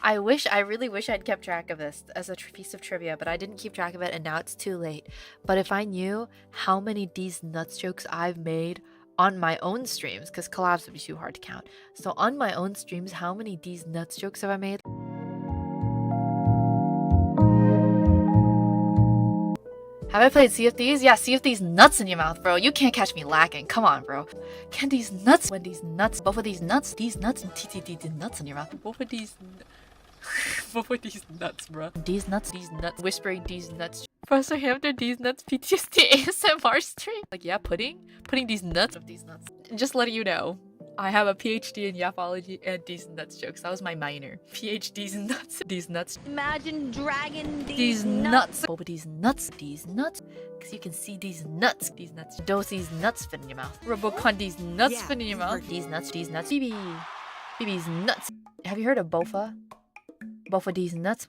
I really wish I'd kept track of this as a piece of trivia, but I didn't keep track of it and now it's too late. But if I knew how many Deez nuts jokes I've made on my own streams, because collabs would be too hard to count. So on my own streams, how many Deez nuts jokes have I made? Have I played Sea of Thieves? Yeah, Sea of Thieves nuts in your mouth, bro. You can't catch me lacking. Come on, bro. Can these nuts, when these nuts, both of these nuts and TTT nuts in your mouth. Both of these nuts, bro. These nuts, whispering these nuts. Professor Hamster, these nuts, PTSD ASMR stream. Like, yeah, pudding these nuts of these nuts. Just letting you know, I have a PhD in yapology and these nuts jokes. That was my minor. PhD's in nuts. These nuts. Imagine dragging These nuts. Boba these nuts. Because you can see these nuts. These nuts. Dose these nuts fit in your mouth. Robocon these nuts fit in your mouth. These nuts. BB's nuts. Have you heard of Bofa? Bofa these nuts.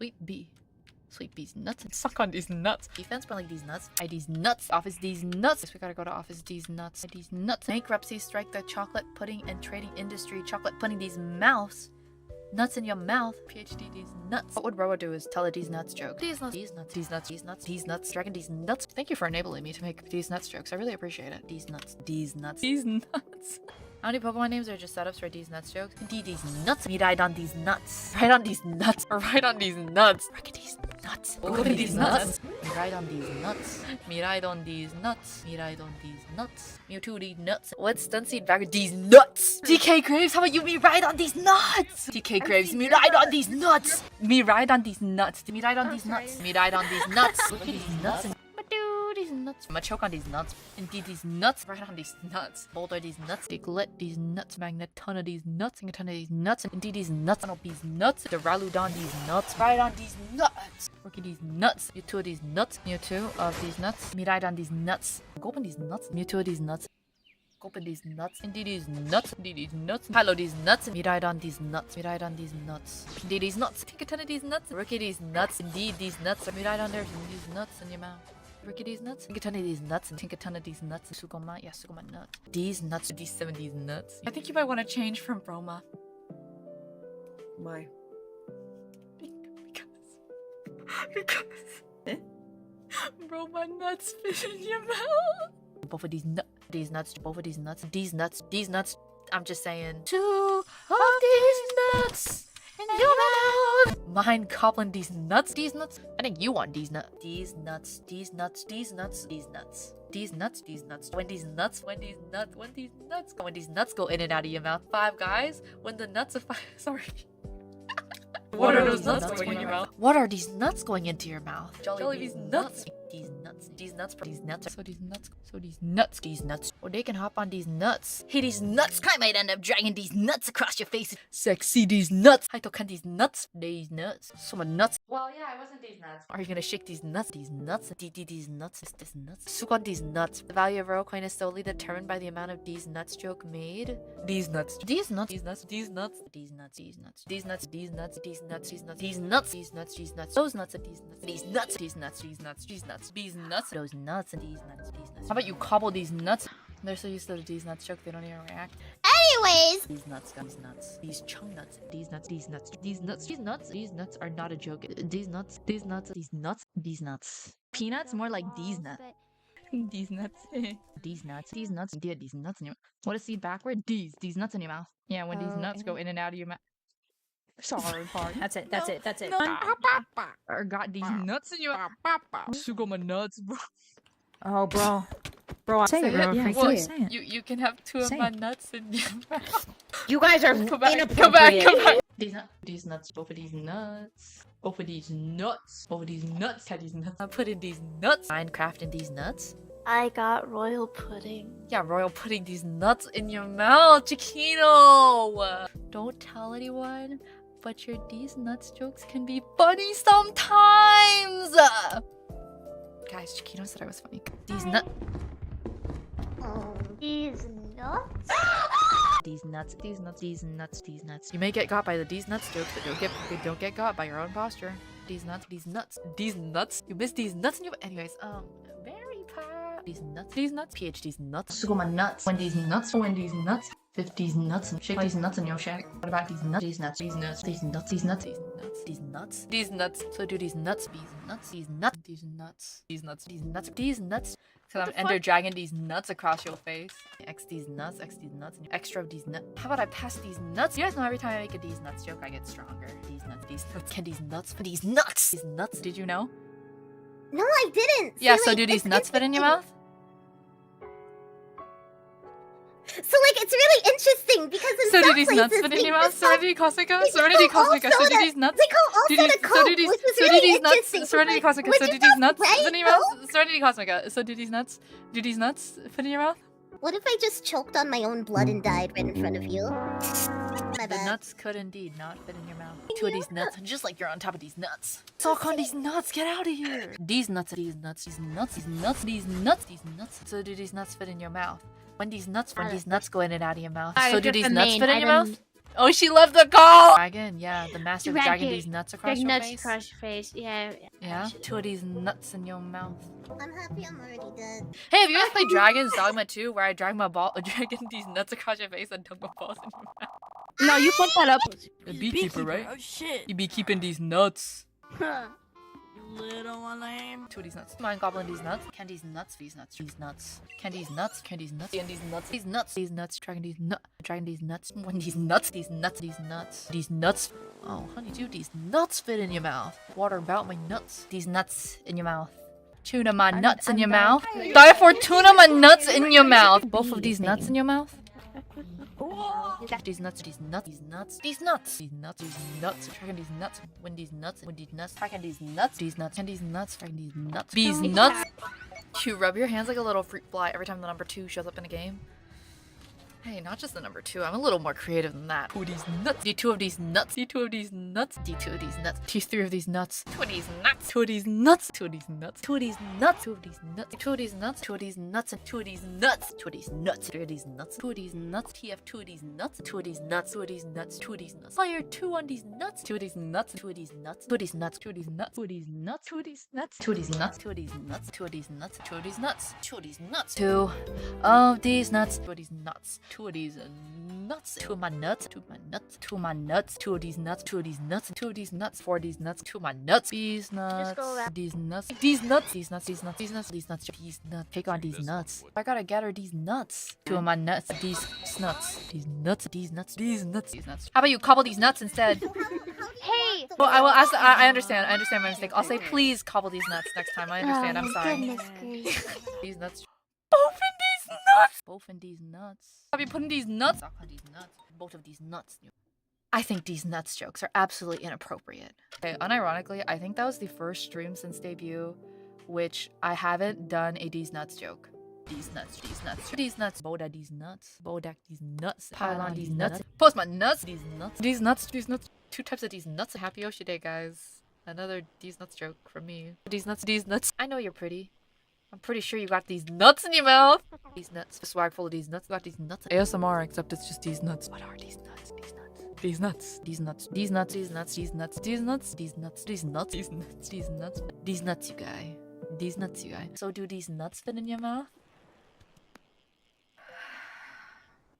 Sweet bees nuts. Suck on these nuts. Defense, but like these nuts. These nuts. Office these nuts. We gotta go to office these nuts. These nuts. Bankruptcy strike the chocolate pudding and trading industry. Chocolate pudding these mouths. Nuts in your mouth. PhD these nuts. What would Rowa do is tell a these nuts joke. These nuts. Dragon these nuts. Thank you for enabling me to make these nuts jokes. I really appreciate it. These nuts. How many Pokemon names are just setups for these nuts jokes? Indeed, these nuts. Me ride on these nuts. Ride on these nuts. Or ride on these nuts. Look at these nuts. Look at these nuts. Me ride on these nuts. Me ride on these nuts. Me ride on these nuts. Mewtwo these nuts. What's Stunseed back with these nuts? DK Graves, how about you me ride on these nuts? DK Graves, me ride on these nuts. Me ride on these nuts. Me ride on these nuts. Me ride on these nuts. Look at these nuts. These nuts. I'm gonna choke on these nuts. Indeed, these nuts. Right on these nuts. Boulder these nuts. Diglett these nuts. Magnetona these nuts. Ingatona these nuts. Indeed, these nuts. Anop these nuts. Duraludon these nuts. Right on these nuts. Rookie these nuts. Mewtwo of these nuts. Mewtwo of these nuts. Me ride on these nuts. Gulpin these nuts. Mewtwo of these nuts. Gulpin these nuts. Indeed, these nuts. Indeed, these nuts. Hello, these nuts. Me ride on these nuts. Me ride on these nuts. Indeed, these nuts. Take a ton of these nuts. Rookie these nuts. Indeed, these nuts. Me ride on these nuts in your mouth. Ricky these nuts, think a ton of these nuts, and think a ton of these nuts. Sugoma, yeah, Sugoma nuts. These nuts, these 70s nuts. I think you might want to change from Roma. Why? Because Roma nuts fit in your mouth. Both of these nuts, both of these nuts. I'm just saying. Two of these nuts. In your mouth. Mine goblin these nuts. I think you want these nuts. These nuts. When these nuts go in and out of your mouth. Five guys. When the nuts are sorry. What are those nuts going in your mouth? What are these nuts going into your mouth? Jollibee's nuts. These nuts. Or they can hop on these nuts. Hey, these nuts. I might end up dragging these nuts across your face. Sexy, these nuts. I took these nuts. These nuts. Some nuts. Well, yeah, I wasn't these nuts. Are you gonna shake these nuts? These nuts. These nuts. This nuts. Suck on these nuts. The value of Rowa coin is solely determined by the amount of these nuts joke made. These nuts. These nuts. These nuts. These nuts. These nuts. These nuts. These nuts. These nuts. These nuts. These nuts. These nuts. These nuts. These nuts. Those nuts and these nuts. These nuts. These nuts. These nuts. These nuts. These nuts. Those nuts and these nuts. These nuts. How about you cobble these nuts? They're so used to the these nuts joke they don't even react. Anyways, These nuts. These chung nuts. These nuts are not a joke. These nuts. Peanuts? More like these nuts. These nuts. These nuts. Yeah, these nuts in your mouth. What is seed backward? These nuts in your mouth. Yeah, when these nuts go in and out of your mouth. Sorry, pardon. that's it. Or got these nuts in your mouth. Sugoma nuts, bro. Oh, bro, say it, bro. Yeah, Well, say it. You can have two of my nuts in your mouth. You guys are Come back. These nuts. Both of these nuts. Had these nuts. I put in these nuts. Minecraft in these nuts. I got royal pudding. Yeah, royal putting these nuts in your mouth, Chiquito. Don't tell anyone, but your these nuts jokes can be funny sometimes. Guys, Chiquito said I was funny. These nuts. These nuts? These nuts. You may get got by the these nuts jokes, but don't get got by your own posture. These nuts. You missed these nuts in your. Anyways, very pop. These nuts. PhD's nuts. Sugoma nuts. When these nuts. Fit these nuts and shake these nuts in your shack. What about these nuts? These nuts, these nuts, these nuts, these nuts, these nuts, these nuts, these nuts. So do these nuts, these nuts, these nuts, these nuts, these nuts, these nuts, these nuts. So I'm Ender Dragon these nuts across your face. X these nuts, and extra of these nuts. How about I pass these nuts? You guys know every time I make a these nuts joke, I get stronger. These nuts, these nuts. Can these nuts fit? These nuts! These nuts, did you know? No, I didn't. Yeah, See, so like, do these nuts fit in your mouth? So like it's really interesting because in So some do these nuts places fit in they your mouth? just call- Serenity Cosmica? they Serenity call all Cosmica, so do soda- these nuts? They call all Do soda these, Coke, so do these, which was so really do these nuts? interesting. Serenity Like, Cosmica, would so you do these not nuts right, fit in your mouth? though? Serenity Cosmica, so do these nuts? Do these nuts fit in your mouth? What if I just choked on my own blood and died right in front of you? My The bad. nuts could indeed not fit in your mouth. Two of these nuts, just like you're on top of these nuts. Suck on these nuts, get out of here! These nuts, these nuts, these nuts, these nuts, these nuts, these nuts. So do these nuts fit in your mouth? When these nuts go in and out of your mouth. So do these nuts fit in your mouth? Oh, she left the call! Dragon, yeah, the master dragon these nuts across your nuts face. across your face. Yeah. Yeah, two of these nuts in your mouth. I'm happy I'm already dead. Hey, have you guys played Dragon's Dogma 2 where I drag my ball, dragging these nuts across your face and dunk my balls in your mouth? No, you fucked that up. The beekeeper, right? Oh shit. You be keeping these nuts. You little one lame. Two of these nuts. Mind goblin these nuts. Can these nuts? These nuts. These nuts. Can these nuts? Can these nuts? And these nuts. These nuts. These nuts. Dragging these nuts. Dragging these nuts. When these nuts. These nuts. These nuts. These nuts. Oh, honey, dude, these nuts fit in your mouth. Water about my nuts. These nuts in your mouth. Tuna my nuts in your mouth. Die for tuna my nuts in your mouth. Both of these nuts in your mouth. These nuts, these nuts, these nuts, these nuts, these nuts, these nuts, tracking these nuts, when these nuts, tracking these nuts, and these nuts, tracking these nuts, these nuts. You rub your hands like a little fruit fly every time the number 2 shows up in a game. Hey, not just the number 2, I'm a little more creative than that. 2 of these nuts, D2 of these nuts, D2 of these nuts, D2 of these nuts, D3 of these nuts, 2 of these nuts, 2 of these nuts, 2 of these nuts, 2 of these nuts, 2 of these nuts, 2 of these nuts, 2 of these nuts, and 2 of these nuts, 2 of these nuts, 3 of these nuts, 2 of these nuts, TF 2 of these nuts, 2 of these nuts, 2 of these nuts, 2 of these nuts, fire 2 on these nuts, 2 of these nuts, 2 of these nuts, 2 of these nuts, 2 of these nuts, 2 of these nuts, 2 of these nuts, 2 of these nuts, 2 of these nuts, 2 of these nuts, 2 of these nuts, 2 of these nuts, 2 of these nuts, 2 of these nuts, 2 of these nuts, 2 of my nuts, 2 of my nuts, 2 of my nuts, 2 of these nuts, 2 of these nuts, 2 of these nuts, 4 of these nuts, 2 of my nuts, these nuts, these nuts, these nuts, these nuts, these nuts, these nuts, these nuts, these nuts, take on these nuts. I gotta get her these nuts. 2 of my nuts, these nuts, these nuts, these nuts, these nuts, these nuts. How about you cobble these nuts instead? Hey. Well, I will ask. I understand. I understand my mistake. I'll say please cobble these nuts next time. I understand. I'm sorry. Goodness gracious. These nuts. Open these nuts. Open these nuts. Have you putting these nuts? Suck on these nuts. Both of these nuts. I think these nuts jokes are absolutely inappropriate. Okay, unironically, I think that was the first stream since debut, which I haven't done a these nuts joke. These nuts, these nuts, these nuts, Bodak these nuts, Bodak these nuts, pile on these nuts, post my nuts, these nuts, these nuts, these nuts. 2 types of these nuts. Happy Yoshi Day, guys. Another these nuts joke from me. These nuts, these nuts. I know you're pretty. I'm pretty sure you got these nuts in your mouth. These nuts. A swag full of these nuts. You got these nuts. ASMR, except it's just these nuts. What are these nuts? These nuts. These nuts. These nuts. These nuts. These nuts. These nuts. These nuts. These nuts. These nuts. These nuts. These nuts, you guy. These nuts, you guy. So do these nuts fit in your mouth?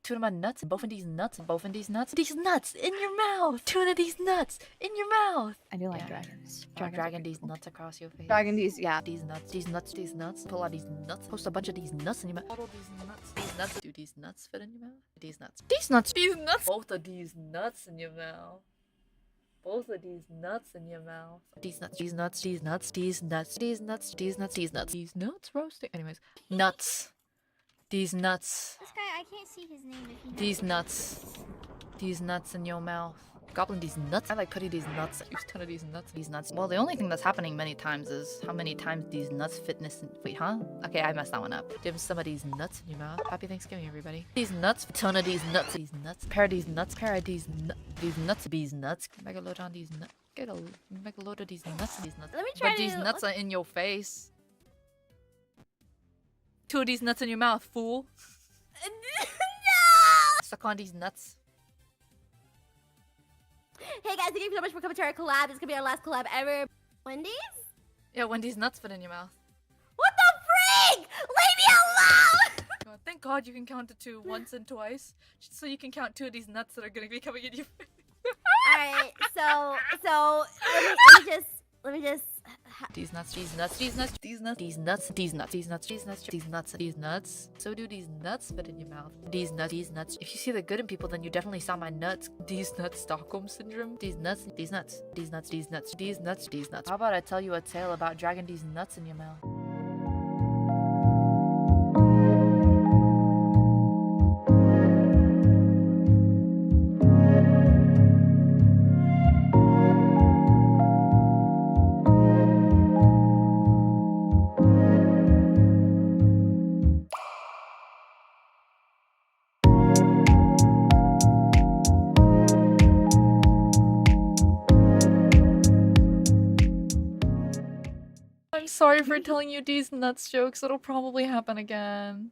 2 of my nuts, both of these nuts, both of these nuts. These nuts in your mouth. 2 of these nuts in your mouth. I do like Yeah. dragons. Dragging these nuts across your face. Dragon these, yeah. These nuts, these nuts, these nuts. Pull out these nuts. Post a bunch of these nuts in your mouth. All these nuts. These nuts. Do these nuts fit in your mouth? These nuts. These nuts. These nuts. Both of these nuts in your mouth. Both of these nuts in your mouth. These nuts. These nuts. These nuts. These nuts. These nuts. These nuts. These nuts. These nuts roasting. Anyways, nuts. These nuts. This guy, I can't see his name if he These nuts. These nuts in your mouth. Goblin these nuts. I like putting these nuts. Use 10 of these nuts. These nuts. Well, the only thing that's happening many times is how many times these nuts fitness. Wait, huh? Okay, I messed that one up. Give some of these nuts in your mouth. Happy Thanksgiving, everybody. These nuts. A ton of these nuts. These nuts. Pair of these nuts. Pair of these nuts. These nuts. These nuts. Make a load on these nuts. Make a load of these nuts. These nuts. Let me try But these nuts are in your face. 2 of these nuts in your mouth, fool. Suck on these nuts. Hey guys, thank you so much for coming to our collab. It's gonna be our last collab ever. Wendy's? Yeah, when these nuts fit in your mouth. What the freak? Leave me alone! Thank God you can count to 2 once and twice, just so you can count 2 of these nuts that are gonna be coming at you. Alright, so let me just These nuts, these nuts, these nuts, these nuts, these nuts, these nuts, these nuts, these nuts, these nuts, these nuts. So do these nuts fit in your mouth? These nuts, these nuts. If you see the good in people, then you definitely saw my nuts. These nuts, Stockholm syndrome. These nuts, these nuts, these nuts, these nuts, these nuts, these nuts. How about I tell you a tale about dragging these nuts in your mouth? I'm sorry for telling you these nuts jokes. It'll probably happen again.